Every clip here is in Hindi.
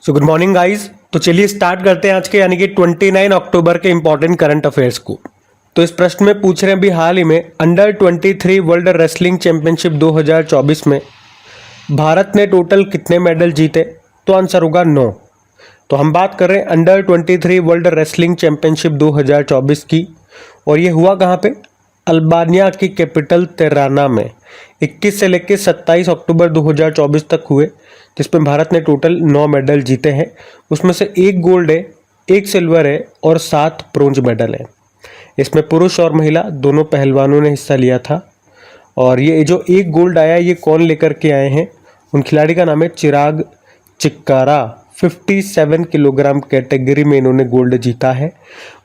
So good morning guys. तो चलिए स्टार्ट करते हैं आज के यानी कि 29 अक्टूबर के इंपॉर्टेंट करंट अफेयर्स को। तो इस प्रश्न में पूछ रहे हैं अभी हाल ही में अंडर 23 वर्ल्ड रेसलिंग चैंपियनशिप 2024 में भारत ने टोटल कितने मेडल जीते। तो आंसर होगा 9। तो हम बात कर रहे हैं अंडर 23 वर्ल्ड रेसलिंग चैंपियनशिप 2024 की, और ये हुआ कहाँ पे? अल्बानिया की कैपिटल तिराना में 21 से लेकर 27 अक्टूबर 2024 तक हुए, जिसमें भारत ने टोटल 9 मेडल जीते हैं। उसमें से 1 गोल्ड है, 1 सिल्वर है और 7 ब्रोंज मेडल है। इसमें पुरुष और महिला दोनों पहलवानों ने हिस्सा लिया था। और ये जो 1 गोल्ड आया ये कौन लेकर के आए हैं? उन खिलाड़ी का नाम है चिराग चिक्कारा। 57 किलोग्राम कैटेगरी में इन्होंने गोल्ड जीता है।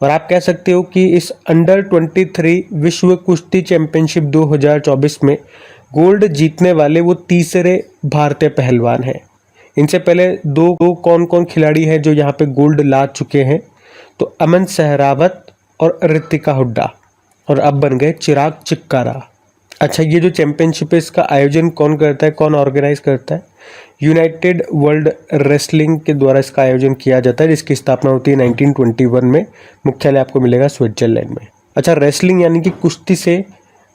और आप कह सकते हो कि इस अंडर 23 विश्व कुश्ती चैंपियनशिप 2024 में गोल्ड जीतने वाले वो तीसरे भारतीय पहलवान हैं। इनसे पहले दो कौन कौन खिलाड़ी हैं जो यहाँ पे गोल्ड ला चुके हैं? तो अमन सहरावत और ऋतिका हुड्डा, और अब बन गए चिराग चिक्कारा। अच्छा, ये जो चैंपियनशिप है इसका आयोजन कौन करता है, कौन ऑर्गेनाइज करता है? यूनाइटेड वर्ल्ड रेसलिंग के द्वारा इसका आयोजन किया जाता है, जिसकी स्थापना होती है 1921 में। मुख्यालय आपको मिलेगा स्विट्जरलैंड में। अच्छा, रेसलिंग यानी कि कुश्ती से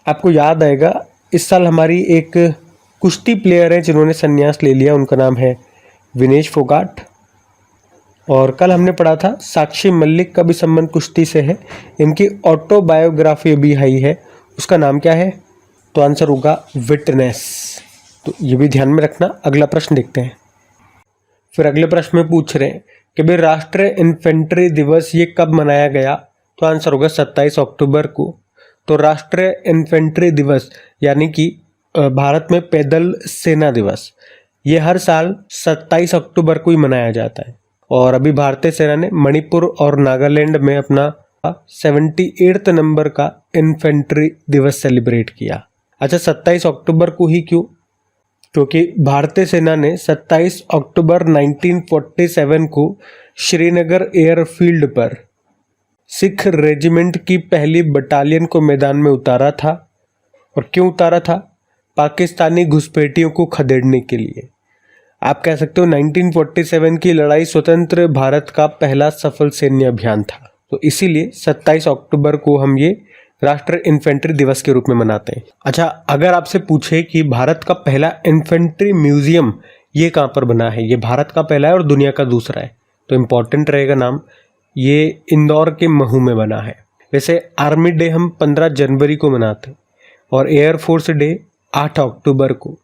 आपको याद आएगा इस साल हमारी एक कुश्ती प्लेयर है जिन्होंने संन्यास ले लिया, उनका नाम है विनेश फोगाट। और कल हमने पढ़ा था साक्षी मलिक का भी संबंध कुश्ती से है। इनकी ऑटोबायोग्राफी भी आई है, उसका नाम क्या है? तो आंसर होगा विटनेस। तो ये भी ध्यान में रखना। अगला प्रश्न देखते हैं। फिर अगले प्रश्न में पूछ रहे हैं कि भाई राष्ट्रीय इन्फेंट्री दिवस ये कब मनाया गया? तो आंसर होगा 27 अक्टूबर को। तो राष्ट्रीय इन्फेंट्री दिवस यानी कि भारत में पैदल सेना दिवस, ये हर साल 27 अक्टूबर को ही मनाया जाता है। और अभी भारतीय सेना ने मणिपुर और नागालैंड में अपना 78 नंबर का इन्फेंट्री दिवस सेलिब्रेट किया। अच्छा, 27 अक्टूबर को ही क्यों? क्योंकि भारतीय सेना ने 27 अक्टूबर 1947 को श्रीनगर एयरफील्ड पर सिख रेजिमेंट की पहली बटालियन को मैदान में उतारा था। और क्यों उतारा था? पाकिस्तानी घुसपैठियों को खदेड़ने के लिए। आप कह सकते हो 1947 की लड़ाई स्वतंत्र भारत का पहला सफल सैन्य अभियान था। तो इसीलिए 27 अक्टूबर को हम ये राष्ट्रीय इन्फेंट्री दिवस के रूप में मनाते हैं। अच्छा, अगर आपसे पूछे कि भारत का पहला इन्फेंट्री म्यूजियम ये कहाँ पर बना है, ये भारत का पहला है और दुनिया का दूसरा है, तो इम्पोर्टेंट रहेगा नाम। ये इंदौर के महू में बना है। वैसे आर्मी डे हम 15 जनवरी को मनाते हैं, और एयरफोर्स डे 8 अक्टूबर को,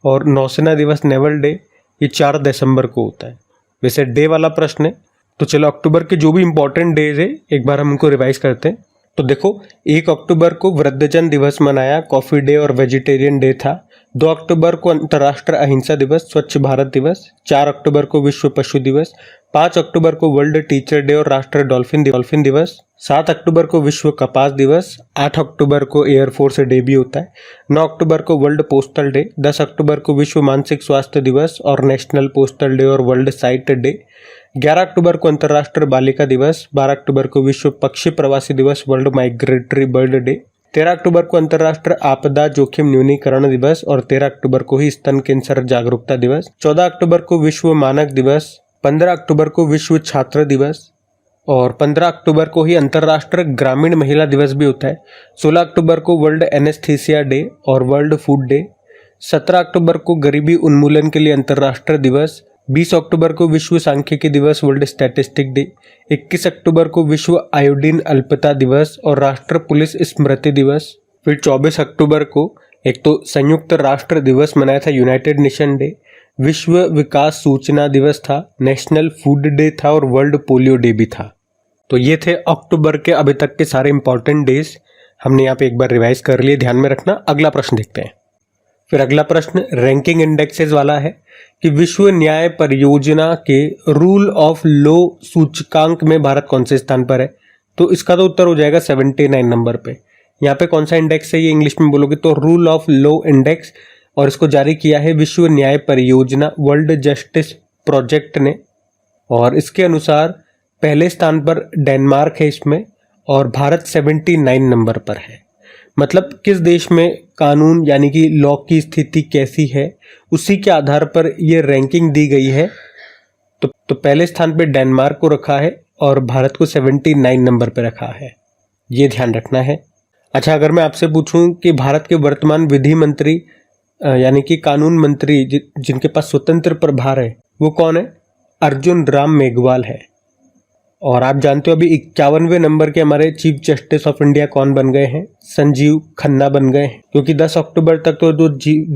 और नौसेना दिवस नेवल डे ये 4 दिसंबर को होता है। वैसे डे वाला प्रश्न है, तो चलो अक्टूबर के जो भी इंपॉर्टेंट डेज है एक बार हम उनको रिवाइज करते हैं। तो देखो, 1 अक्टूबर को वृद्धजन दिवस मनाया, कॉफी डे और वेजिटेरियन डे था। 2 अक्टूबर को अंतर्राष्ट्रीय अहिंसा दिवस, स्वच्छ भारत दिवस। 4 अक्टूबर को विश्व पशु दिवस। 5 अक्टूबर को वर्ल्ड टीचर डे और राष्ट्रीय डॉल्फिन दिवस। 7 अक्टूबर को विश्व कपास दिवस। 8 अक्टूबर को एयरफोर्स डे भी होता है। 9 अक्टूबर को वर्ल्ड पोस्टल डे। 10 अक्टूबर को विश्व मानसिक स्वास्थ्य दिवस और नेशनल पोस्टल डे और वर्ल्ड साइट डे। 11 अक्टूबर को अंतर्राष्ट्रीय बालिका दिवस। 12 अक्टूबर को विश्व पक्षी प्रवासी दिवस, वर्ल्ड माइग्रेटरी बर्ड डे। 13 अक्टूबर को अंतर्राष्ट्रीय आपदा जोखिम न्यूनीकरण दिवस, और 13 अक्टूबर को ही स्तन कैंसर जागरूकता दिवस। 14 अक्टूबर को विश्व मानक दिवस। 15 अक्टूबर को विश्व छात्र दिवस, और 15 अक्टूबर को ही अंतर्राष्ट्रीय ग्रामीण महिला दिवस भी होता है। 16 अक्टूबर को वर्ल्ड एनेस्थीसिया डे और वर्ल्ड फूड डे। 17 अक्टूबर को गरीबी उन्मूलन के लिए अंतर्राष्ट्रीय दिवस। 20 अक्टूबर को विश्व सांख्यिकी दिवस, वर्ल्ड स्टैटिस्टिक डे। 21 अक्टूबर को विश्व आयोडीन अल्पता दिवस और राष्ट्र पुलिस स्मृति दिवस। फिर 24 अक्टूबर को एक तो संयुक्त राष्ट्र दिवस मनाया था, यूनाइटेड नेशन डे। विश्व विकास सूचना दिवस था, नेशनल फूड डे था और वर्ल्ड पोलियो डे भी था। तो ये थे अक्टूबर के अभी तक के सारे इंपॉर्टेंट डेज, हमने यहाँ पे एक बार रिवाइज कर लिए, ध्यान में रखना। अगला प्रश्न देखते हैं। फिर अगला प्रश्न रैंकिंग इंडेक्सेस वाला है कि विश्व न्याय परियोजना के रूल ऑफ लॉ सूचकांक में भारत कौन से स्थान पर है? तो इसका तो उत्तर हो जाएगा 79 नंबर पे। यहाँ पे कौन सा इंडेक्स है ये इंग्लिश में बोलोगे तो रूल ऑफ लॉ इंडेक्स, और इसको जारी किया है विश्व न्याय परियोजना, वर्ल्ड जस्टिस प्रोजेक्ट ने। और इसके अनुसार पहले स्थान पर डेनमार्क है इसमें, और भारत 79 नंबर पर है। मतलब किस देश में कानून यानी कि लॉ की स्थिति कैसी है, उसी के आधार पर ये रैंकिंग दी गई है तो पहले स्थान पे डेनमार्क को रखा है और भारत को 79 नंबर पे रखा है, ये ध्यान रखना है। अच्छा, अगर मैं आपसे पूछूं कि भारत के वर्तमान विधि मंत्री यानी कि कानून मंत्री जिनके पास स्वतंत्र प्रभार है वो कौन है? अर्जुन राम मेघवाल है। और आप जानते हो अभी 51वें नंबर के हमारे चीफ जस्टिस ऑफ इंडिया कौन बन गए हैं? संजीव खन्ना बन गए हैं, क्योंकि 10 अक्टूबर तक तो जो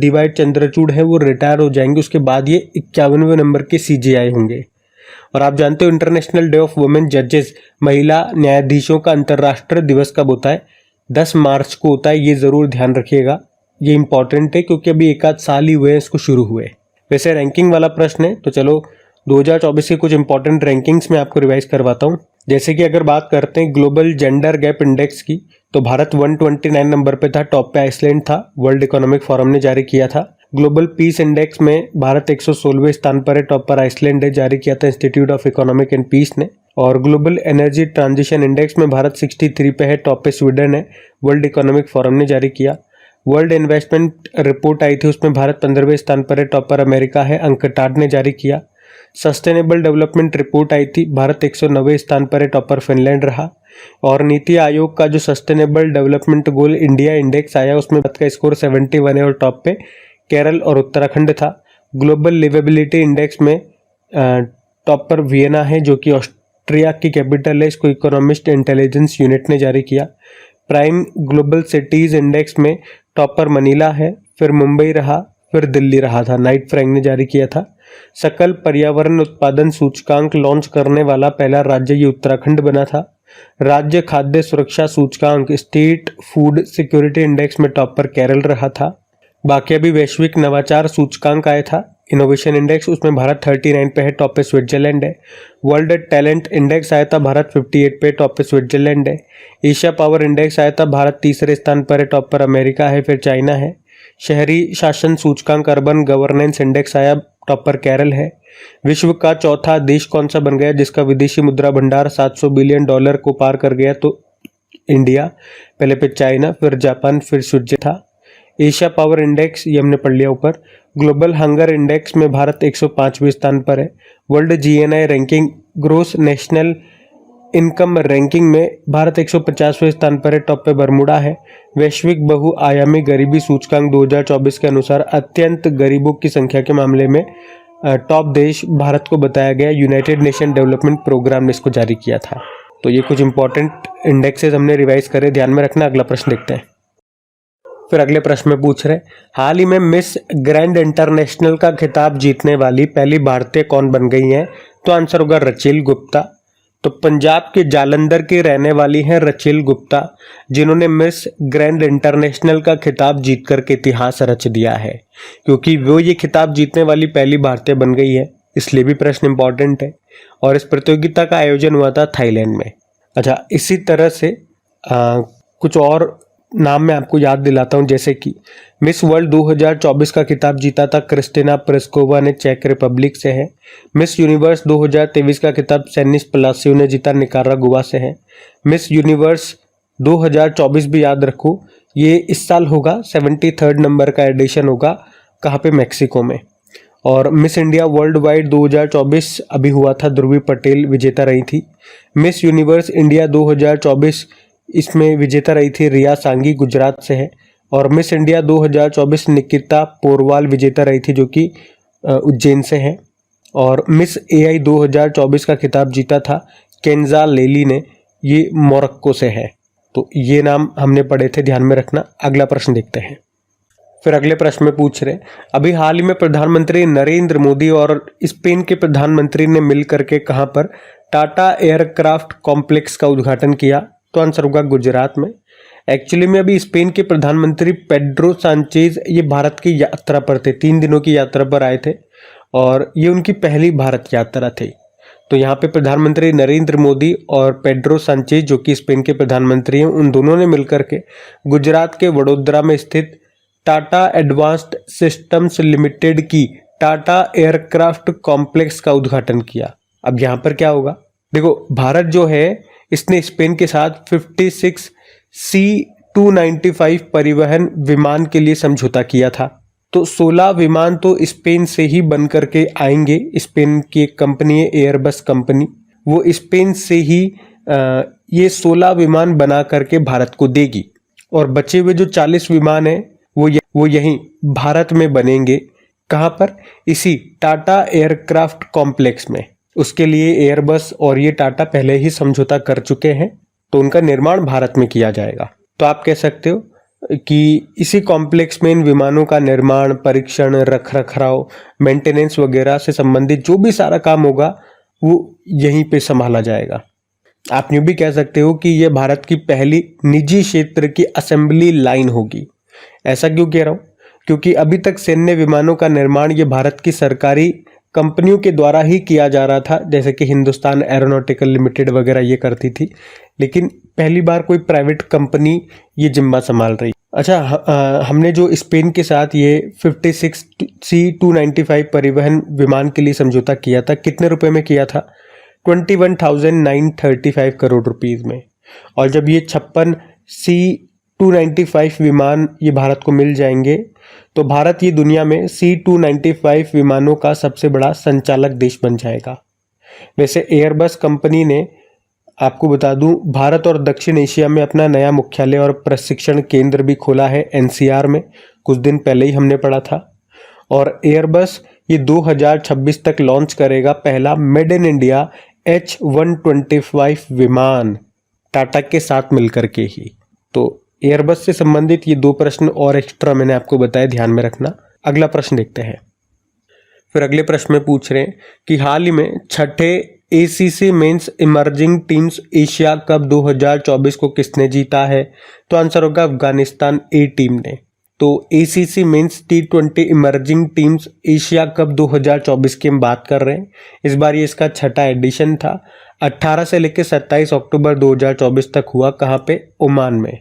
DY चंद्रचूड़ है वो रिटायर हो जाएंगे, उसके बाद ये 51वें नंबर के CJI होंगे। और आप जानते हो इंटरनेशनल डे ऑफ वुमेन जजेस, महिला न्यायाधीशों का अंतर्राष्ट्रीय दिवस कब होता है? 10 मार्च को होता है, ये जरूर ध्यान रखिएगा, ये इंपॉर्टेंट है क्योंकि अभी एक आध साल ही हुए हैं इसको शुरू हुए। वैसे रैंकिंग वाला प्रश्न है, तो चलो 2024 के कुछ इंपॉर्टेंट रैंकिंग्स में आपको रिवाइज करवाता हूँ। जैसे कि अगर बात करते हैं ग्लोबल जेंडर गैप इंडेक्स की, तो भारत 129 नंबर पे था, टॉप पे आइसलैंड था, वर्ल्ड इकोनॉमिक फोरम ने जारी किया था। ग्लोबल पीस इंडेक्स में भारत 116वें स्थान पर है, टॉप पर आइसलैंड है, जारी किया था institute of economic and peace ने। और ग्लोबल एनर्जी ट्रांजिशन इंडेक्स में भारत 63 पे है, टॉप पे स्वीडन है, वर्ल्ड इकोनॉमिक फोरम ने जारी किया। वर्ल्ड इन्वेस्टमेंट रिपोर्ट आई थी, उसमें भारत 15वें स्थान पर है, टॉप पर अमेरिका है, अंकटाड ने जारी किया। सस्टेनेबल डेवलपमेंट रिपोर्ट आई थी, भारत 109वें स्थान पर है, टॉप पर फिनलैंड रहा। और नीति आयोग का जो sustainable development goal India index आया, उसमें भारत का स्कोर 71 है और टॉप पे केरल और उत्तराखंड था। ग्लोबल लिवेबिलिटी इंडेक्स में टॉप पर वियना है, जो कि ऑस्ट्रिया की कैपिटल है, इसको इकोनॉमिस्ट इंटेलिजेंस यूनिट ने जारी किया। प्राइम ग्लोबल सिटीज इंडेक्स में टॉप पर मनीला है, फिर मुंबई रहा, फिर दिल्ली रहा था, नाइट फ्रैंक ने जारी किया था। सकल पर्यावरण उत्पादन सूचकांक लॉन्च करने वाला पहला राज्य ये उत्तराखंड बना था। राज्य खाद्य सुरक्षा सूचकांक स्टेट फूड सिक्योरिटी इंडेक्स में टॉप पर केरल रहा था। बाकी अभी वैश्विक नवाचार सूचकांक आया था, इनोवेशन इंडेक्स, उसमें भारत 39 पे है, टॉप पे स्विट्जरलैंड है। वर्ल्ड टैलेंट इंडेक्स आया था, भारत 58 पे, टॉप पे स्विट्जरलैंड है। एशिया पावर इंडेक्स आया था, भारत तीसरे स्थान पर है, टॉप पर अमेरिका है, फिर चाइना है। शहरी शासन सूचकांक अर्बन गवर्नेंस इंडेक्स आया, टॉप पर केरल है। विश्व का चौथा देश कौन सा बन गया जिसका विदेशी मुद्रा भंडार $700 बिलियन को पार कर गया? तो इंडिया, पहले पे चाइना, फिर जापान, फिर स्विट्जरलैंड था। एशिया पावर इंडेक्स ये हमने पढ़ लिया ऊपर। ग्लोबल हंगर इंडेक्स में भारत 105वें स्थान पर है। World GNI ranking gross national income ranking में भारत 150वें स्थान पर है, टॉप पे बरमूडा है। वैश्विक बहुआयामी गरीबी सूचकांक 2024 के अनुसार अत्यंत गरीबों की संख्या के मामले में टॉप देश भारत को बताया गया, यूनाइटेड नेशन डेवलपमेंट प्रोग्राम ने इसको जारी किया था। तो ये कुछ इंपॉर्टेंट इंडेक्सेस हमने रिवाइज करे, ध्यान में रखना। अगला प्रश्न देखते हैं। फिर अगले प्रश्न में पूछ रहे, हाल ही में मिस ग्रैंड इंटरनेशनल का खिताब जीतने वाली पहली भारतीय कौन बन गई हैं? तो आंसर होगा रचेल गुप्ता। तो पंजाब के जालंधर की रहने वाली हैं रचेल गुप्ता, जिन्होंने मिस ग्रैंड इंटरनेशनल का खिताब जीत करके इतिहास रच दिया है, क्योंकि वो ये खिताब जीतने वाली पहली भारतीय बन गई है, इसलिए भी प्रश्न इंपॉर्टेंट है। और इस प्रतियोगिता का आयोजन हुआ था थाईलैंड में। अच्छा, इसी तरह से कुछ और नाम मैं आपको याद दिलाता हूं, जैसे कि मिस वर्ल्ड 2024 का खिताब जीता था क्रिस्टिना प्रेस्कोवा ने, चेक रिपब्लिक से है। मिस यूनिवर्स 2023 का खिताब सेनिस पलासियो ने जीता, निकारागुआ से है। मिस यूनिवर्स 2024 भी याद रखो, ये इस साल होगा, 73rd नंबर का एडिशन होगा, कहाँ पे? मैक्सिको में। और मिस इंडिया वर्ल्ड वाइड 2024 अभी हुआ था, ध्रुवी पटेल विजेता रही थी। मिस यूनिवर्स इंडिया 2024 इसमें विजेता रही थी रिया सांगी, गुजरात से है। और मिस इंडिया 2024 निकिता पोरवाल विजेता रही थी, जो कि उज्जैन से है। और मिस AI 2024 का खिताब जीता था केंजा लेली ने, ये मोरक्को से है। तो ये नाम हमने पढ़े थे, ध्यान में रखना। अगला प्रश्न देखते हैं। फिर अगले प्रश्न में पूछ रहे, अभी हाल ही में प्रधानमंत्री नरेंद्र मोदी और स्पेन के प्रधानमंत्री ने मिल करके कहाँ पर टाटा एयरक्राफ्ट कॉम्प्लेक्स का उद्घाटन किया? तो आंसर होगा गुजरात में। एक्चुअली में अभी स्पेन के प्रधानमंत्री पेड्रो सांचेज ये भारत की यात्रा पर थे, 3 दिनों की यात्रा पर आए थे और ये उनकी पहली भारत यात्रा थी। तो यहाँ पे प्रधानमंत्री नरेंद्र मोदी और पेड्रो सांचेज जो कि स्पेन के प्रधानमंत्री हैं, उन दोनों ने मिलकर के गुजरात के वडोदरा में स्थित टाटा एडवांस्ड सिस्टम्स लिमिटेड की टाटा एयरक्राफ्ट कॉम्प्लेक्स का उद्घाटन किया। अब यहाँ पर क्या होगा, देखो भारत जो है इसने स्पेन के साथ 56 C-295 परिवहन विमान के लिए समझौता किया था। तो 16 विमान तो स्पेन से ही बन करके आएंगे। स्पेन की एक कंपनी है एयरबस कंपनी, वो स्पेन से ही ये 16 विमान बना करके भारत को देगी। और बचे हुए जो 40 विमान हैं वो यहीं भारत में बनेंगे। कहाँ पर? इसी टाटा एयरक्राफ्ट कॉम्प्लेक्स में। उसके लिए एयरबस और ये टाटा पहले ही समझौता कर चुके हैं, तो उनका निर्माण भारत में किया जाएगा। तो आप कह सकते हो कि इसी कॉम्प्लेक्स में इन विमानों का निर्माण, परीक्षण, रखरखाव, मेंटेनेंस वगैरह से संबंधित जो भी सारा काम होगा वो यहीं पे संभाला जाएगा। आप यूँ भी कह सकते हो कि यह भारत की पहली निजी क्षेत्र की असेंबली लाइन होगी। ऐसा क्यों कह रहा हूँ? क्योंकि अभी तक सैन्य विमानों का निर्माण ये भारत की सरकारी कंपनियों के द्वारा ही किया जा रहा था, जैसे कि हिंदुस्तान एरोनॉटिकल लिमिटेड वगैरह ये करती थी, लेकिन पहली बार कोई प्राइवेट कंपनी ये जिम्मा संभाल रही। अच्छा, हमने जो स्पेन के साथ ये 56 C-295 परिवहन विमान के लिए समझौता किया था, कितने रुपए में किया था? 21,935 करोड़ रुपीस में। और जब ये 56 C-295 विमान ये भारत को मिल जाएंगे तो भारत ये दुनिया में C-295 विमानों का सबसे बड़ा संचालक देश बन जाएगा। वैसे एयरबस कंपनी ने, आपको बता दूं, भारत और दक्षिण एशिया में अपना नया मुख्यालय और प्रशिक्षण केंद्र भी खोला है NCR में। कुछ दिन पहले ही हमने पढ़ा था। और एयरबस ये 2026 तक लॉन्च करेगा पहला मेड इन इंडिया H-125 विमान टाटा के साथ मिलकर के ही। तो एयरबस से संबंधित ये 2 प्रश्न और एक्स्ट्रा मैंने आपको बताया, ध्यान में रखना। अगला प्रश्न देखते हैं। फिर अगले प्रश्न में पूछ रहे हैं कि हाल ही में छठे ACC men's emerging teams Asia cup 2024 को किसने जीता है? तो आंसर होगा अफगानिस्तान A टीम ने। तो ACC men's T20 emerging teams Asia cup 2024 की हम बात कर रहे हैं। इस बार ये इसका छठा एडिशन था। 18 से लेकर 27 अक्टूबर 2024 तक हुआ। कहाँ पे? ओमान में।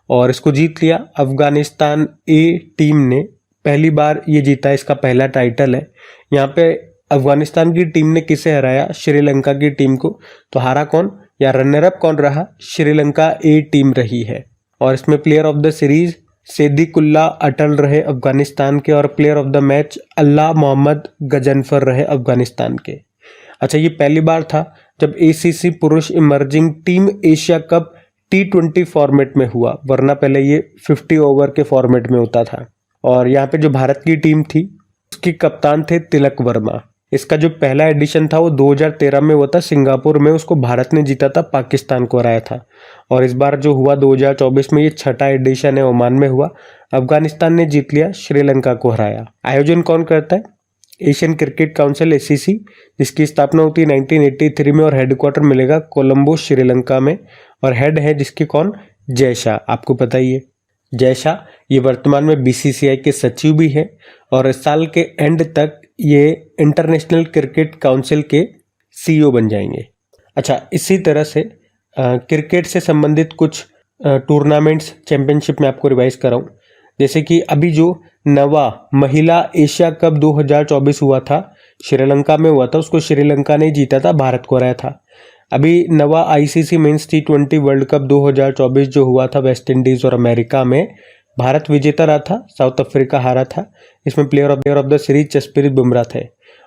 और इसको जीत लिया अफगानिस्तान A टीम ने। पहली बार ये जीता, इसका पहला टाइटल है। यहाँ पे अफगानिस्तान की टीम ने किसे हराया? श्रीलंका की टीम को। तो हारा कौन या रनर अप कौन रहा? श्रीलंका A टीम रही है। और इसमें player of the series Sediqullah Atal रहे अफगानिस्तान के, और player of the match Allah Mohammad Ghazanfar रहे अफगानिस्तान के। अच्छा, ये पहली बार था जब ACC पुरुष emerging team Asia cup T20 format में हुआ, वरना पहले ये 50 ओवर के फॉर्मेट में होता था। और यहाँ पे जो भारत की टीम थी उसके कप्तान थे तिलक वर्मा। इसका जो पहला एडिशन था वो 2013 में हुआ था सिंगापुर में, उसको भारत ने जीता था, पाकिस्तान को हराया था। और इस बार जो हुआ 2024 में, ये छठा एडिशन है, ओमान में हुआ। अफगानिस्तान ने जीत लिया, श्रीलंका को हराया। आयोजन कौन करता है? एशियन क्रिकेट काउंसिल ACC, जिसकी स्थापना होती है 1983 में, और हेडक्वार्टर मिलेगा कोलंबो श्रीलंका में। और हेड है जिसके कौन? जय शाह, आपको पता ही है जय शाह। ये वर्तमान में BCCI के सचिव भी हैं और इस साल के एंड तक ये इंटरनेशनल क्रिकेट काउंसिल के CEO बन जाएंगे। अच्छा, इसी तरह से क्रिकेट से संबंधित कुछ टूर्नामेंट्स, चैंपियनशिप में आपको रिवाइज कराऊं। जैसे कि अभी जो नवा महिला एशिया कप 2024 हुआ था, श्रीलंका में हुआ था, उसको श्रीलंका ने जीता था, भारत को हराया था। अभी नवा ICC mains T20 world cup 2024 जो हुआ था वेस्ट इंडीज और अमेरिका में, भारत विजेता रहा था, साउथ अफ्रीका हारा था। इसमें player of the series Jasprit Bumrah थे।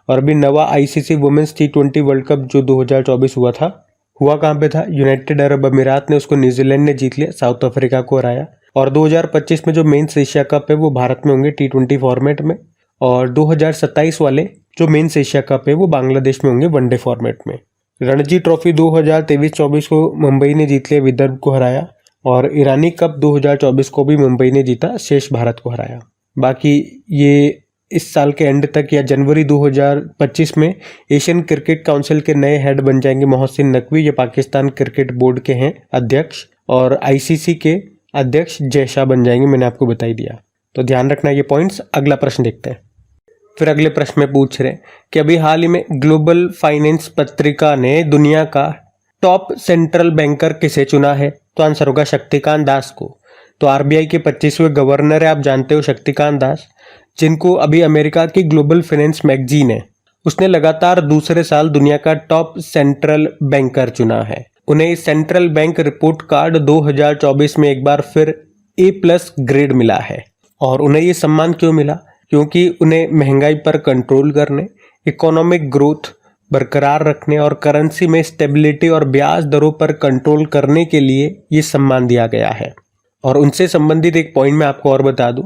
और अभी नवा ICC women's T20 world cup जो 2024 हुआ था, हुआ कहाँ पे था? यूनाइटेड अरब अमीरात ने, उसको न्यूजीलैंड ने जीत लिया, साउथ अफ्रीका को हराया। और 2025 में जो मेंस एशिया कप है वो भारत में होंगे T20 फॉर्मेट में। और 2027 वाले जो मेंस एशिया कप है वो बांग्लादेश में होंगे वनडे फॉर्मेट में। रणजी ट्रॉफी 2023-24 को मुंबई ने जीत लिया, विदर्भ को हराया। और ईरानी कप 2024 को भी मुंबई ने जीता, शेष भारत को हराया। बाकी ये इस साल के एंड तक या जनवरी 2025 में एशियन क्रिकेट काउंसिल के नए हेड बन जाएंगे मोहसिन नकवी, ये पाकिस्तान क्रिकेट बोर्ड के हैं अध्यक्ष। और ICC के अध्यक्ष जय शाह बन जाएंगे, मैंने आपको बता ही दिया। तो ध्यान रखना ये पॉइंट्स। अगला प्रश्न देखते हैं। फिर अगले प्रश्न में पूछ रहे हैं कि अभी हाल ही में ग्लोबल फाइनेंस पत्रिका ने दुनिया का टॉप सेंट्रल बैंकर किसे चुना है? तो आंसर होगा शक्तिकांत दास को। तो RBI के 25वें गवर्नर है, आप जानते हो, शक्तिकांत दास, जिनको अभी अमेरिका की ग्लोबल फाइनेंस मैगजीन है उसने लगातार दूसरे साल दुनिया का टॉप सेंट्रल बैंकर चुना है। उन्हें इस सेंट्रल बैंक रिपोर्ट कार्ड 2024 में एक बार फिर A+ ग्रेड मिला है। और उन्हें ये सम्मान क्यों मिला? क्योंकि उन्हें महंगाई पर कंट्रोल करने, इकोनॉमिक ग्रोथ बरकरार रखने और करेंसी में स्टेबिलिटी और ब्याज दरों पर कंट्रोल करने के लिए ये सम्मान दिया गया है। और उनसे संबंधित एक पॉइंट मैं आपको और बता दूं,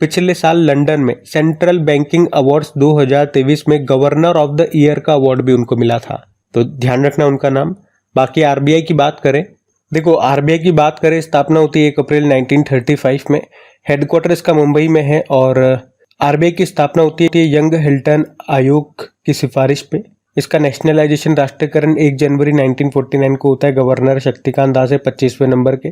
पिछले साल लंदन में सेंट्रल बैंकिंग अवार्ड्स 2023 में गवर्नर ऑफ द ईयर का अवार्ड भी उनको मिला था, तो ध्यान रखना उनका नाम। बाकी आरबीआई की बात करें, देखो आरबीआई की बात करें, स्थापना होती है 1 अप्रैल 1935 में, हेडक्वार्टर इसका मुंबई में है और आरबीआई की स्थापना होती है यंग हिल्टन आयोग की सिफारिश पे। इसका नेशनलाइजेशन राष्ट्रीयकरण 1 जनवरी 1949 को होता है गवर्नर शक्तिकांत दास है 25वें नंबर के।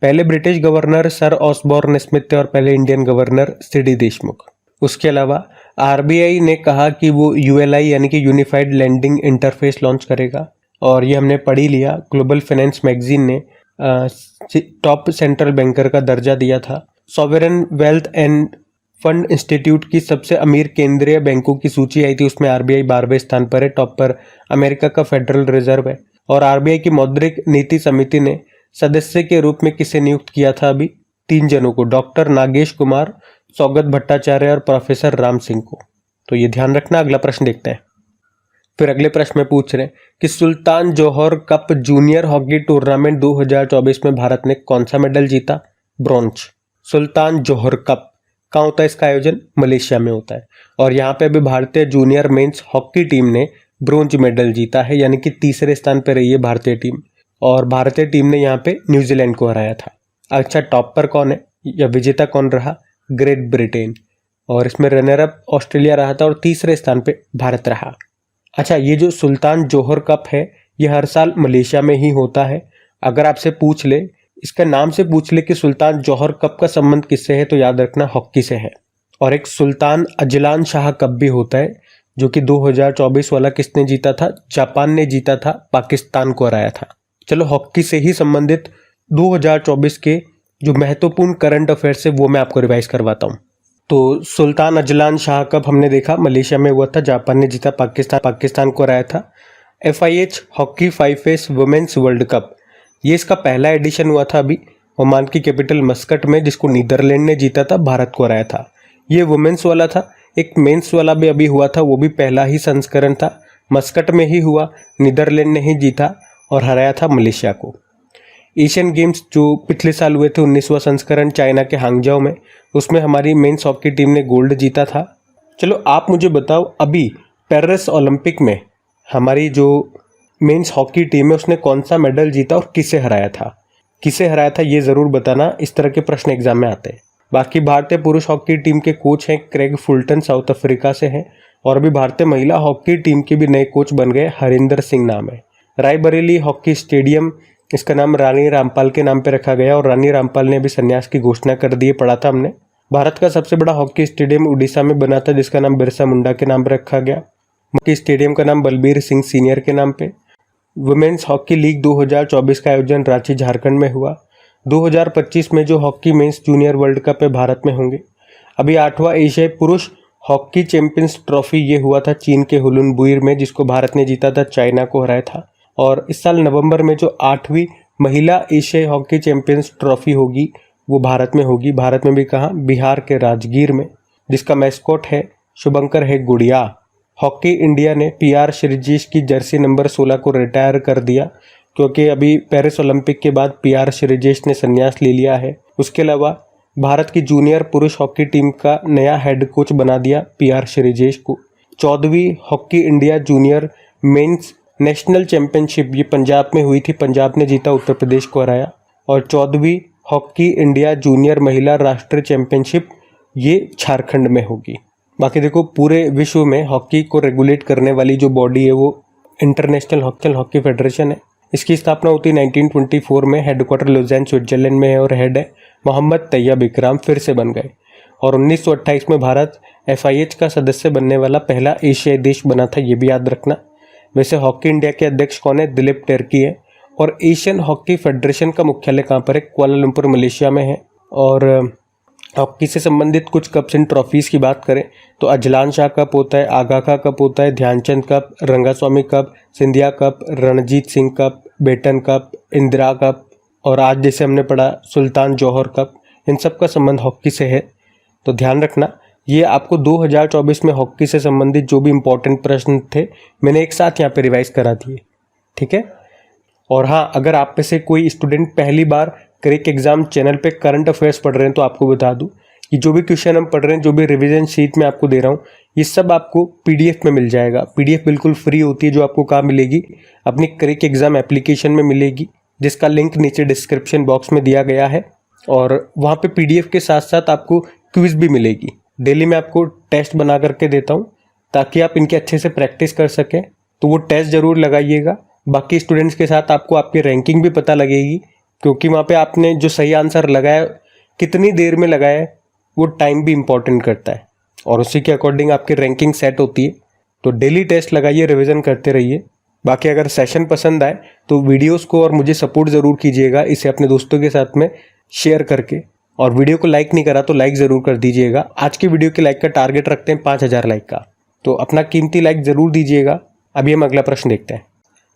पहले British governor sir Osborne Smith थे और पहले इंडियन गवर्नर सीडी देशमुख। उसके अलावा आरबीआई ने कहा कि वो यूएलआई यानी कि यूनिफाइड लैंडिंग इंटरफेस लॉन्च करेगा और ये हमने पढ़ ही लिया। ग्लोबल फाइनेंस मैगजीन ने टॉप सेंट्रल बैंकर का दर्जा दिया था। Sovereign wealth end fund institute की सबसे अमीर केंद्रीय बैंकों की सूची आई थी, उसमें आरबीआई 12वें स्थान पर है। टॉप पर अमेरिका का फेडरल रिजर्व है। और आरबीआई की मौद्रिक नीति समिति ने सदस्य के रूप में किसे नियुक्त किया था? अभी 3 जनों को, डॉक्टर नागेश कुमार, सौगत भट्टाचार्य और प्रोफेसर राम सिंह को। तो ये ध्यान रखना। अगला प्रश्न देखते हैं। फिर अगले प्रश्न में पूछ रहे हैं कि सुल्तान जोहर कप जूनियर हॉकी टूर्नामेंट 2024 में भारत ने कौन सा मेडल जीता? ब्रॉन्ज। सुल्तान जोहर कप कहाँ होता है इसका आयोजन? मलेशिया में होता है। और यहाँ पे अभी भारतीय जूनियर मेंस हॉकी टीम ने ब्रोंज मेडल जीता है, यानी कि तीसरे स्थान पर रही है भारतीय टीम। और भारतीय टीम ने यहाँ पे न्यूजीलैंड को हराया था। अच्छा, टॉप पर कौन है या विजेता कौन रहा? Great Britain. और इसमें रनर अप ऑस्ट्रेलिया रहा था और तीसरे स्थान पे भारत रहा। अच्छा, ये जो सुल्तान जोहर कप है ये हर साल मलेशिया में ही होता है। अगर आपसे पूछ ले, इसका नाम से पूछ ले कि सुल्तान जोहर कप का संबंध किससे है, तो याद रखना हॉकी से है। और एक सुल्तान अजलान शाह कप भी होता है, जो कि 2024 वाला किसने जीता था? जापान ने जीता था, पाकिस्तान को हराया था। चलो, हॉकी से ही संबंधित 2024 के जो महत्वपूर्ण करंट अफेयर्स है वो मैं आपको रिवाइज करवाता हूँ। तो सुल्तान अजलान शाह कप हमने देखा मलेशिया में हुआ था, जापान ने जीता, पाकिस्तान को हराया था। FIH hockey 5S women's world cup, ये इसका पहला एडिशन हुआ था अभी ओमान की कैपिटल मस्कट में, जिसको नीदरलैंड ने जीता था, भारत को हराया था। ये वुमेन्स वाला था। एक मेंस वाला भी अभी हुआ था, वो भी पहला ही संस्करण था, मस्कट में ही हुआ, नीदरलैंड ने ही जीता और हराया था मलेशिया को। एशियन गेम्स जो पिछले साल हुए थे 19वां संस्करण चाइना के हांगजाओ में, उसमें हमारी मेंस हॉकी टीम ने गोल्ड जीता था। चलो, आप मुझे बताओ अभी पेरिस ओलंपिक में हमारी जो मेंस हॉकी टीम है उसने कौन सा मेडल जीता और किसे हराया था? किसे हराया था ये ज़रूर बताना, इस तरह के प्रश्न एग्जाम में आते हैं। बाकी भारतीय पुरुष हॉकी टीम के कोच हैं क्रेग फुलटन, साउथ अफ्रीका से हैं। और अभी भारतीय महिला हॉकी टीम के भी नए कोच बन गए, हरिंदर सिंह नाम है। रायबरेली हॉकी स्टेडियम, इसका नाम रानी रामपाल के नाम पे रखा गया और रानी रामपाल ने अभी संन्यास की घोषणा कर दी है, पढ़ा था हमने। भारत का सबसे बड़ा हॉकी स्टेडियम उड़ीसा में बना था, जिसका नाम बिरसा मुंडा के नाम पर रखा गया। हॉकी स्टेडियम का नाम बलबीर सिंह सीनियर के नाम पे। वुमेन्स हॉकी लीग 2024 का आयोजन रांची झारखंड में हुआ। 2025 में जो hockey mains junior world cup है भारत में होंगे। अभी 8वां एशियाई पुरुष हॉकी चैंपियंस ट्रॉफी ये हुआ था चीन के हुलुनबुई में, जिसको भारत ने जीता था, चाइना को हराया था। और इस साल नवंबर में जो 8वीं महिला एशियाई हॉकी चैंपियंस ट्रॉफी होगी वो भारत में होगी। भारत में भी कहाँ? बिहार के राजगीर में, जिसका मैस्कॉट है शुभंकर है गुड़िया। हॉकी इंडिया ने PR श्रीजेश की जर्सी नंबर 16 को रिटायर कर दिया, क्योंकि अभी पेरिस ओलंपिक के बाद PR श्रीजेश ने संन्यास ले लिया है। उसके अलावा भारत की जूनियर पुरुष हॉकी टीम का नया हेड कोच बना दिया PR श्रीजेश को। 14वीं hockey India junior men's national championship ये पंजाब में हुई थी, पंजाब ने जीता, उत्तर प्रदेश को हराया। और 14वीं हॉकी इंडिया जूनियर महिला राष्ट्रीय चैंपियनशिप ये झारखंड में होगी। बाकी देखो, पूरे विश्व में हॉकी को रेगुलेट करने वाली जो बॉडी है वो इंटरनेशनल हॉकी फेडरेशन है। इसकी स्थापना होती है 1924 में, हेडक्वार्टर लुज़ान स्विट्जरलैंड में है और हेड है मोहम्मद तैयब इकराम, फिर से बन गए। और 1928 में भारत FIH का सदस्य बनने वाला पहला एशियाई देश बना था, ये भी याद रखना। वैसे हॉकी इंडिया के अध्यक्ष कौन है? दिलीप टेर्की है। और एशियन हॉकी फेडरेशन का मुख्यालय कहाँ पर है? कुआलालंपुर मलेशिया में है। और हॉकी से संबंधित कुछ कप्स एंड ट्रॉफीज़ की बात करें तो अजलान शाह कप होता है, आगा खा कप होता है, Dhyan Chand cup, Rangaswamy cup, Scindia cup, Ranjit Singh cup, Beighton cup, Indira cup और आज जैसे हमने पढ़ा सुल्तान जोहर कप, इन सब का संबंध हॉकी से है। तो ध्यान रखना, ये आपको 2024 में हॉकी से संबंधित जो भी इम्पोर्टेंट प्रश्न थे मैंने एक साथ यहाँ पे रिवाइज करा दिए, ठीक है। और हाँ, अगर आप में से कोई स्टूडेंट पहली बार क्रैक एग्जाम चैनल पे करंट अफेयर्स पढ़ रहे हैं तो आपको बता दूं कि जो भी क्वेश्चन हम पढ़ रहे हैं, जो भी रिवीजन शीट में आपको दे रहा हूँ, ये सब आपको पीडीएफ में मिल जाएगा। पीडीएफ बिल्कुल फ्री होती है, जो आपको कहाँ मिलेगी, अपनी क्रैक एग्जाम एप्लीकेशन में मिलेगी, जिसका लिंक नीचे डिस्क्रिप्शन बॉक्स में दिया गया है। और वहाँ पे पीडीएफ के साथ साथ आपको क्विज भी मिलेगी। डेली मैं आपको टेस्ट बना करके देता हूँ ताकि आप इनके अच्छे से प्रैक्टिस कर सकें, तो वो टेस्ट ज़रूर लगाइएगा। बाकी स्टूडेंट्स के साथ आपको आपकी रैंकिंग भी पता लगेगी, क्योंकि वहाँ पे आपने जो सही आंसर लगाया, कितनी देर में लगाया है, वो टाइम भी इम्पॉर्टेंट करता है और उसी के अकॉर्डिंग आपकी रैंकिंग सेट होती है। तो डेली टेस्ट लगाइए, रिवीजन करते रहिए। बाकी अगर सेशन पसंद आए तो वीडियोस को और मुझे सपोर्ट ज़रूर कीजिएगा, इसे अपने दोस्तों के साथ में शेयर करके। और वीडियो को लाइक नहीं करा तो लाइक ज़रूर कर दीजिएगा। आज की वीडियो के लाइक का टारगेट रखते हैं 5000 लाइक का, तो अपना कीमती लाइक ज़रूर दीजिएगा। अभी हम अगला प्रश्न देखते हैं।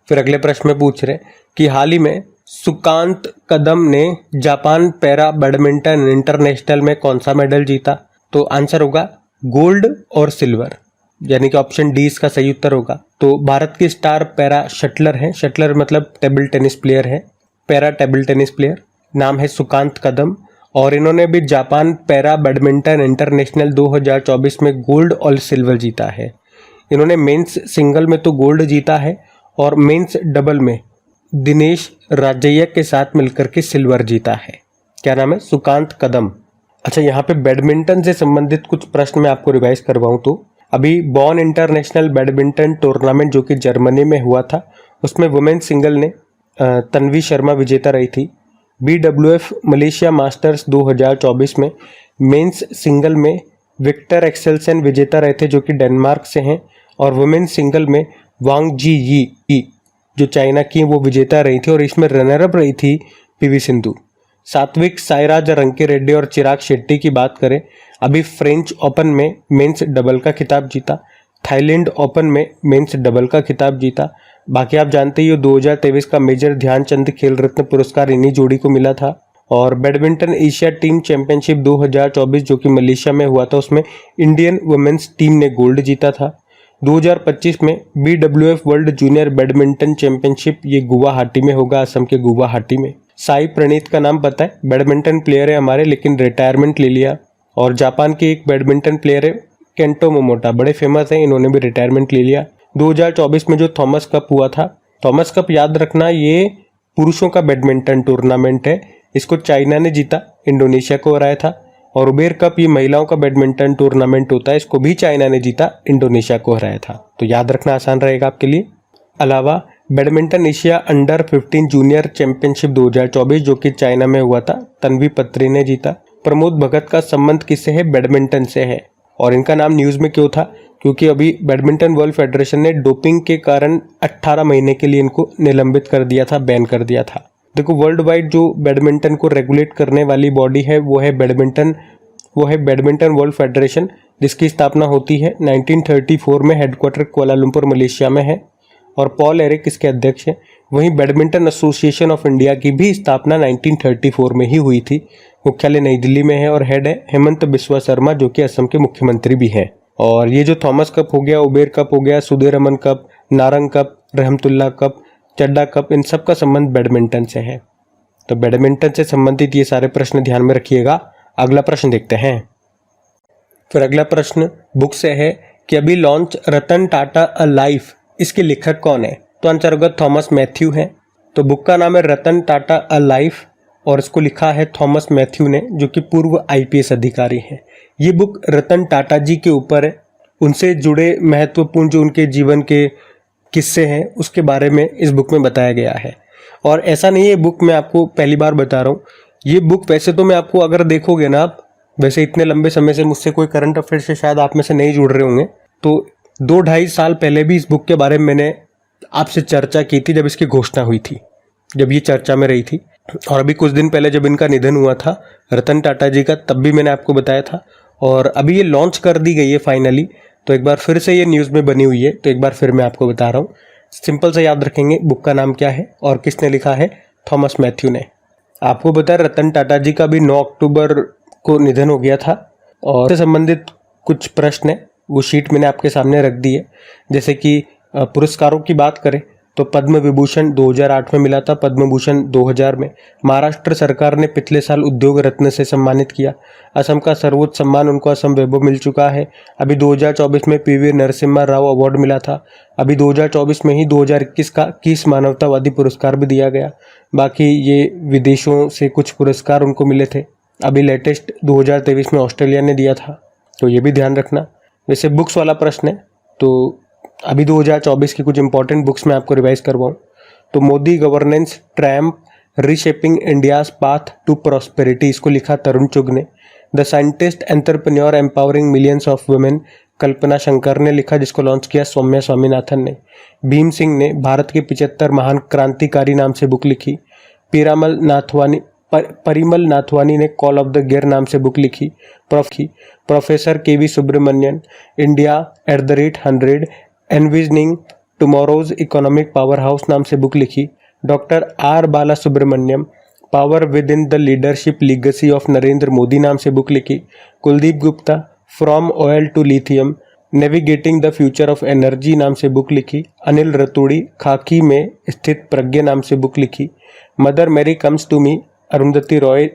फिर अगले प्रश्न में पूछ रहे हैं कि हाल ही में सुकांत कदम ने जापान पैरा बैडमिंटन इंटरनेशनल में कौन सा मेडल जीता? तो आंसर होगा गोल्ड और सिल्वर, यानी कि ऑप्शन डी इसका सही उत्तर होगा। तो भारत के स्टार पैरा शटलर हैं, शटलर मतलब टेबल टेनिस प्लेयर है, पैरा टेबल टेनिस प्लेयर, नाम है सुकांत कदम। और इन्होंने भी जापान पैरा बैडमिंटन इंटरनेशनल 2024 में गोल्ड और सिल्वर जीता है। इन्होंने मेंस सिंगल में तो गोल्ड जीता है और मेंस डबल में दिनेश राजैया के साथ मिलकर के सिल्वर जीता है। क्या नाम है? सुकांत कदम। अच्छा, यहाँ पे बैडमिंटन से संबंधित कुछ प्रश्न मैं आपको रिवाइज करवाऊँ तो अभी बॉन इंटरनेशनल बैडमिंटन टूर्नामेंट जो कि जर्मनी में हुआ था, उसमें वुमेन्स सिंगल ने तन्वी शर्मा विजेता रही थी। BWF मलेशिया मास्टर्स 2024 में मेंस सिंगल में विक्टर एक्सेल्सन विजेता रहे थे, जो कि डेनमार्क से हैं। और वुमेन्स सिंगल में वांग जी यी जो चाइना की वो विजेता रही थी, और इसमें रनरअप रही थी PV सिंधु। सात्विक साईराज रंकीरेड्डी और चिराग शेट्टी की बात करें, अभी फ्रेंच ओपन में मेंस डबल का खिताब जीता, थाईलैंड ओपन में मेंस डबल का खिताब जीता। बाकी आप जानते ही हो 2023 का मेजर ध्यानचंद खेल रत्न पुरस्कार इन्हीं जोड़ी को मिला था। और बैडमिंटन एशिया टीम चैंपियनशिप 2024 जो कि मलेशिया में हुआ था, उसमें इंडियन वुमेन्स टीम ने गोल्ड जीता था। 2025 में BWF world junior badminton championship ये गुवाहाटी में होगा, असम के गुवाहाटी में। साई प्रणीत का नाम पता है, बैडमिंटन प्लेयर है हमारे, लेकिन रिटायरमेंट ले लिया। और जापान के एक बैडमिंटन प्लेयर है केंटो मोमोटा, बड़े फेमस हैं, इन्होंने भी रिटायरमेंट ले लिया। 2024 में जो थॉमस कप हुआ था, थॉमस कप याद रखना ये पुरुषों का बैडमिंटन टूर्नामेंट है, इसको चाइना ने जीता, इंडोनेशिया को हराया था। और उबेर कप ये महिलाओं का बैडमिंटन टूर्नामेंट होता है, इसको भी चाइना ने जीता, इंडोनेशिया को हराया था। तो याद रखना आसान रहेगा आपके लिए। अलावा badminton Asia under 15 junior championship 2024 जो कि चाइना में हुआ था, तन्वी पत्री ने जीता। प्रमोद भगत का संबंध किससे है? बैडमिंटन से है। और इनका नाम न्यूज़ में क्यों था? क्योंकि अभी बैडमिंटन वर्ल्ड फेडरेशन ने डोपिंग के कारण 18 महीने के लिए इनको निलंबित कर दिया था, बैन कर दिया था। देखो, वर्ल्ड वाइड जो बैडमिंटन को रेगुलेट करने वाली बॉडी है वो है बैडमिंटन वर्ल्ड फेडरेशन, जिसकी स्थापना होती है 1934 में, हेडक्वार्टर कुआलालंपुर मलेशिया में है और पॉल एरिक इसके अध्यक्ष हैं। वहीं बैडमिंटन एसोसिएशन ऑफ इंडिया की भी स्थापना 1934 में ही हुई थी, मुख्यालय नई दिल्ली में है और हेड है हेमंत बिस्वा शर्मा जो कि असम के मुख्यमंत्री भी हैं। और ये जो थॉमस कप हो गया, उबेर कप हो गया, Sudirman cup, Narang cup, Rahmatullah cup, Chadha cup, इन सब का संबंध बैडमिंटन से है। तो बैडमिंटन से संबंधित ये सारे प्रश्न ध्यान में रखिएगा। अगला प्रश्न देखते हैं। फिर अगला प्रश्न बुक से है कि अभी launch Ratan Tata a life, इसके लेखक कौन है? तो आंसर होगा थॉमस मैथ्यू है। तो बुक का नाम है रतन टाटा अ लाइफ और इसको लिखा है थॉमस मैथ्यू ने, जो कि पूर्व IPS अधिकारी हैं। ये बुक रतन टाटा जी के ऊपर है, उनसे जुड़े महत्वपूर्ण जो उनके जीवन के किस्से हैं उसके बारे में इस बुक में बताया गया है। और ऐसा नहीं है बुक मैं आपको पहली बार बता रहा हूँ, ये बुक वैसे तो मैं आपको अगर देखोगे ना आप, वैसे इतने लंबे समय से मुझसे कोई करंट अफेयर से शायद आप में से नहीं जुड़ रहे होंगे, तो 2-2.5 साल पहले भी इस बुक के बारे में मैंने आपसे चर्चा की थी, जब इसकी घोषणा हुई थी, जब ये चर्चा में रही थी। और अभी कुछ दिन पहले जब इनका निधन हुआ था रतन टाटा जी का, तब भी मैंने आपको बताया था। और अभी ये लॉन्च कर दी गई है फाइनली, तो एक बार फिर से ये न्यूज़ में बनी हुई है, तो एक बार फिर मैं आपको बता रहा हूँ। सिंपल से याद रखेंगे बुक का नाम क्या है और किसने लिखा है, थॉमस मैथ्यू ने। आपको पता है रतन टाटा जी का भी 9 अक्टूबर को निधन हो गया था और इससे संबंधित कुछ प्रश्न है वो शीट मैंने आपके सामने रख दी है। जैसे कि पुरस्कारों की बात करें तो पद्म विभूषण 2008 में मिला था, पद्म भूषण 2000 में। महाराष्ट्र सरकार ने पिछले साल उद्योग रत्न से सम्मानित किया। असम का सर्वोच्च सम्मान उनको असम वैभव मिल चुका है। अभी 2024 में पीवी नरसिम्हा राव अवार्ड मिला था। अभी 2024 में ही 2021 का किस मानवतावादी पुरस्कार भी दिया गया। बाकी ये विदेशों से कुछ पुरस्कार उनको मिले थे। अभी लेटेस्ट 2023 में ऑस्ट्रेलिया ने दिया था, तो ये भी ध्यान रखना। वैसे बुक्स वाला प्रश्न है, तो अभी 2024 की कुछ इंपॉर्टेंट बुक्स मैं आपको रिवाइज करवाऊँ तो Modi governance triumph reshaping India's path to prosperity, इसको लिखा तरुण चुग ने। The scientist entrepreneur empowering millions of women, Kalpana Shankar ने लिखा, जिसको लॉन्च किया सौम्या स्वामीनाथन ने। भीम सिंह ने भारत के 75 महान क्रांतिकारी नाम से बुक लिखी। परिमल नाथवानी ने कॉल ऑफ द गिर नाम से बुक लिखी। Professor KV Subramanian India @100 envisioning tomorrow's economic powerhouse नाम से बुक लिखी। Doctor R Bala Subramanyam power within the leadership legacy of Narendra Modi नाम से बुक लिखी। Kuldeep Gupta from oil to lithium navigating the future of energy नाम से बुक लिखी। अनिल रतूड़ी खाकी में स्थित प्रज्ञा नाम से बुक लिखी। Mother Mary comes to me Arundhati Roy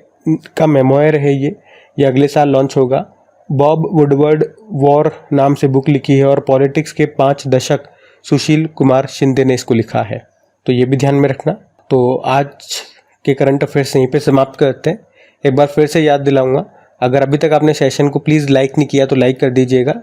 का मेमोयर है ये अगले साल लॉन्च होगा। बॉब वुडवर्ड वॉर नाम से बुक लिखी है और पॉलिटिक्स के 5 दशक सुशील कुमार शिंदे ने इसको लिखा है, तो ये भी ध्यान में रखना। तो आज के करंट अफेयर्स यहीं पे समाप्त करते हैं। एक बार फिर से याद दिलाऊंगा, अगर अभी तक आपने सेशन को प्लीज़ लाइक नहीं किया तो लाइक कर दीजिएगा,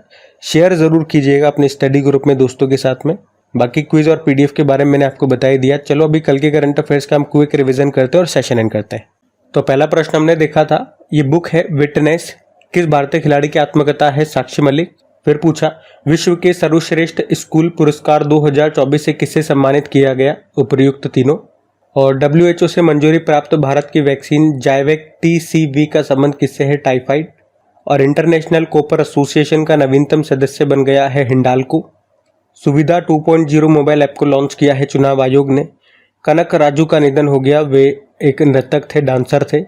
शेयर ज़रूर कीजिएगा अपने स्टडी ग्रुप में दोस्तों के साथ में। बाकी क्विज और पीडीएफ के बारे में मैंने आपको बता ही दिया। चलो अभी कल के करंट अफेयर्स का हम क्विक रिवीजन करते हैं और सेशन एंड करते हैं। तो पहला प्रश्न हमने देखा था, ये बुक है विटनेस, किस भारतीय खिलाड़ी की आत्मकथा है? साक्षी मलिक। फिर पूछा विश्व के सर्वश्रेष्ठ स्कूल पुरस्कार 2024 से किसे सम्मानित किया गया? उपर्युक्त तीनों। और WHO से मंजूरी प्राप्त भारत की वैक्सीन जाइवेक TCV का संबंध किससे है? टाइफाइड। और इंटरनेशनल कॉपर एसोसिएशन का नवीनतम सदस्य बन गया है हिंडाल्को। सुविधा 2.0 मोबाइल ऐप को लॉन्च किया है चुनाव आयोग ने। कनक राजू का निधन हो गया, वे एक नर्तक थे, डांसर थे।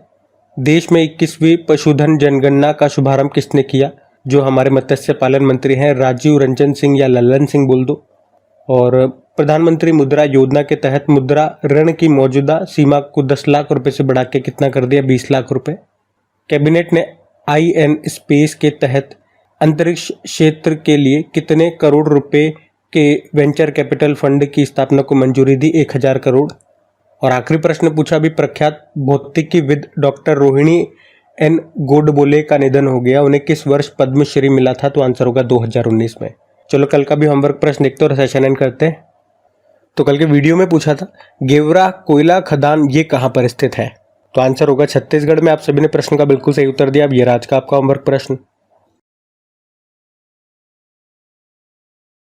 देश में 21वीं पशुधन जनगणना का शुभारंभ किसने किया? जो हमारे मत्स्य पालन मंत्री हैं राजीव रंजन सिंह या लल्लन सिंह बोल दो। और प्रधानमंत्री मुद्रा योजना के तहत मुद्रा ऋण की मौजूदा सीमा को 10 लाख रुपए से बढ़ा के कितना कर दिया? 20 लाख रुपए। कैबिनेट ने IN स्पेस के तहत अंतरिक्ष क्षेत्र के लिए कितने करोड़ रुपए के वेंचर कैपिटल फंड की स्थापना को मंजूरी दी? 1000 करोड़। और आखिरी प्रश्न पूछा, भी प्रख्यात भौतिकीविद डॉक्टर रोहिणी N गोडबोले का निधन हो गया, उन्हें किस वर्ष पद्मश्री मिला था? तो आंसर होगा 2019 में। चलो कल का भी होमवर्क प्रश्न देखते हैं और सेशन एंड करते हैं। तो कल के वीडियो में पूछा था गेवरा कोयला खदान ये कहाँ पर स्थित है? तो आंसर होगा छत्तीसगढ़ में। आप सभी ने प्रश्न का बिल्कुल सही उत्तर दिया। अब ये आज का आपका होमवर्क प्रश्न।